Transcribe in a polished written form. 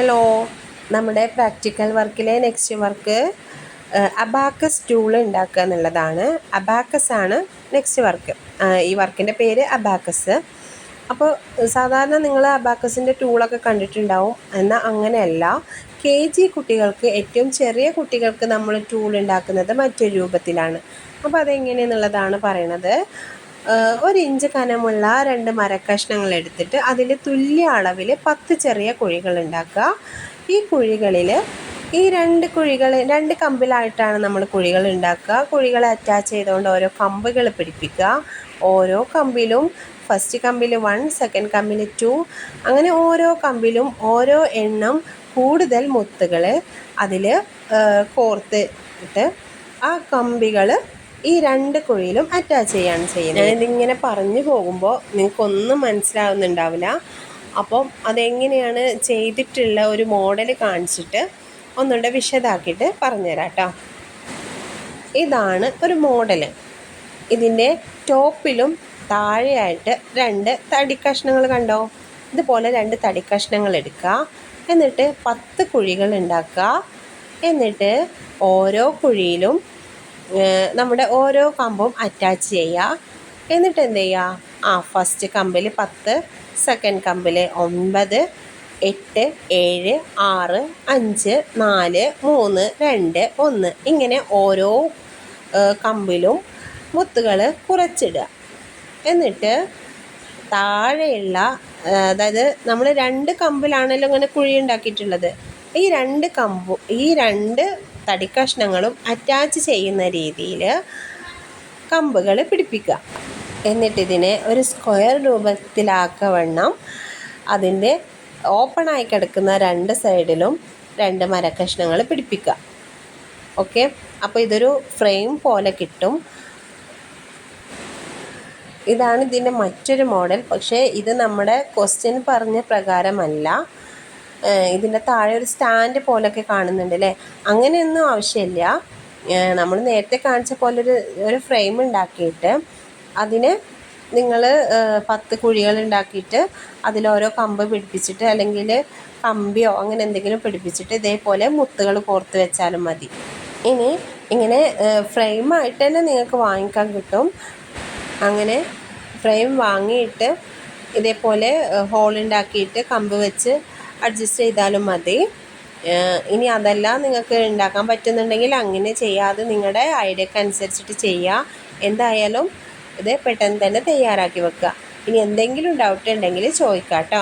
Hello, നമ്മുടെ practical വർക്കിലെ next work abacus tool ഉണ്ടാക്കുക എന്നുള്ളതാണ്. അബാക്കസ് ആണ് നെക്സ്റ്റ് വർക്ക്. ഈ വർക്കിൻ്റെ പേര് അബാക്കസ്. അപ്പോൾ സാധാരണ നിങ്ങൾ അബാക്കസിൻ്റെ ടൂളൊക്കെ കണ്ടിട്ടുണ്ടാവും. എന്നാൽ അങ്ങനെയല്ല, KG കുട്ടികൾക്ക്, ഏറ്റവും ചെറിയ കുട്ടികൾക്ക് നമ്മൾ ടൂൾ ഉണ്ടാക്കുന്നത് മറ്റൊരു രൂപത്തിലാണ്. അപ്പോൾ അതെങ്ങനെയെന്നുള്ളതാണ് പറയണത്. 1 ഇഞ്ച് കനമുള്ള 2 മരക്കഷ്ണങ്ങൾ എടുത്തിട്ട് അതിൽ തുല്യ അളവിൽ 10 ചെറിയ കുഴികൾ ഉണ്ടാക്കുക. ഈ കുഴികളിൽ ഈ 2 കമ്പിലായിട്ടാണ് നമ്മൾ കുഴികൾ ഉണ്ടാക്കുക. കുഴികളെ അറ്റാച്ച് ചെയ്തുകൊണ്ട് ഓരോ കമ്പുകൾ പിടിപ്പിക്കുക. ഓരോ കമ്പിലും ഫസ്റ്റ് കമ്പിൽ 1, സെക്കൻഡ് കമ്പിൽ 2, അങ്ങനെ ഓരോ കമ്പിലും ഓരോ എണ്ണം കൂടുതൽ മുത്തുകൾ അതിൽ കോർത്തിട്ട് ആ കമ്പികൾ ഈ 2 കുഴിയിലും അറ്റാച്ച് ചെയ്യാണ് ചെയ്യുന്നത്. ഞാനിതിങ്ങനെ പറഞ്ഞു പോകുമ്പോൾ നിങ്ങൾക്കൊന്നും മനസ്സിലാവുന്നുണ്ടാവില്ല. അപ്പം അതെങ്ങനെയാണ് ചെയ്തിട്ടുള്ള ഒരു മോഡൽ കാണിച്ചിട്ട് ഒന്നുകൂടെ വിശദമാക്കിയിട്ട് പറഞ്ഞുതരാം കേട്ടോ. ഇതാണ് ഒരു മോഡൽ. ഇതിൻ്റെ ടോപ്പിലും താഴെയായിട്ട് 2 തടിക്കഷ്ണങ്ങൾ കണ്ടോ? ഇതുപോലെ 2 തടിക്കഷ്ണങ്ങൾ എടുക്കുക. എന്നിട്ട് 10 കുഴികൾ ഉണ്ടാക്കുക. എന്നിട്ട് ഓരോ കുഴിയിലും നമ്മുടെ ഓരോ കമ്പും അറ്റാച്ച് ചെയ്യുക. എന്നിട്ട് എന്ത് ചെയ്യുക? ഫസ്റ്റ് കമ്പിൽ 10, സെക്കൻഡ് കമ്പിൽ 9, 8, 7, 6, 5, 4, 3, 2, 1 ഇങ്ങനെ ഓരോ കമ്പിലും മുത്തുകൾ കുറച്ചിടുക. എന്നിട്ട് താഴെയുള്ള, അതായത് നമ്മൾ 2 കമ്പിലാണല്ലോ ഇങ്ങനെ കുഴി ഉണ്ടാക്കിയിട്ടുള്ളത്, ഈ 2 തടിക്കഷ്ണങ്ങളും അറ്റാച്ച് ചെയ്യുന്ന രീതിയിൽ കമ്പുകൾ പിടിപ്പിക്കുക. എന്നിട്ടിതിനെ ഒരു സ്ക്വയർ രൂപത്തിലാക്കവണ്ണം അതിൻ്റെ ഓപ്പണായി കിടക്കുന്ന 2 സൈഡിലും 2 മരക്കഷ്ണങ്ങൾ പിടിപ്പിക്കുക. ഓക്കെ, അപ്പോൾ ഇതൊരു ഫ്രെയിം പോലെ കിട്ടും. ഇതാണ് ഇതിൻ്റെ മറ്റൊരു മോഡൽ. പക്ഷേ ഇത് നമ്മുടെ ക്വസ്റ്റ്യൻ പറഞ്ഞ പ്രകാരമല്ല. ഇതിൻ്റെ താഴെ ഒരു സ്റ്റാൻഡ് പോലൊക്കെ കാണുന്നുണ്ട് അല്ലേ? അങ്ങനെയൊന്നും ആവശ്യമില്ല. നമ്മൾ നേരത്തെ കാണിച്ച പോലെ ഒരു ഫ്രെയിം ഉണ്ടാക്കിയിട്ട് അതിന് നിങ്ങൾ 10 കുഴികൾ ഉണ്ടാക്കിയിട്ട് അതിലോരോ കമ്പ് പിടിപ്പിച്ചിട്ട്, അല്ലെങ്കിൽ കമ്പിയോ അങ്ങനെ എന്തെങ്കിലും പിടിപ്പിച്ചിട്ട് ഇതേപോലെ മുത്തുകൾ കോർത്ത് വെച്ചാലും മതി. ഇനി ഇങ്ങനെ ഫ്രെയിമായിട്ട് തന്നെ നിങ്ങൾക്ക് വാങ്ങിക്കാൻ കിട്ടും. അങ്ങനെ ഫ്രെയിം വാങ്ങിയിട്ട് ഇതേപോലെ ഹോളുണ്ടാക്കിയിട്ട് കമ്പ് വെച്ച് അഡ്ജസ്റ്റ് ചെയ്താലും മതി. ഇനി അതല്ല നിങ്ങൾക്ക് ഉണ്ടാക്കാൻ പറ്റുന്നുണ്ടെങ്കിൽ അങ്ങനെ ചെയ്യാതെ നിങ്ങളുടെ ഐഡിയക്ക് അനുസരിച്ചിട്ട് ചെയ്യുക. എന്തായാലും ഇത് പെട്ടെന്ന് തന്നെ തയ്യാറാക്കി വെക്കുക. ഇനി എന്തെങ്കിലും ഡൗട്ട് ഉണ്ടെങ്കിൽ ചോദിക്കാം കേട്ടോ.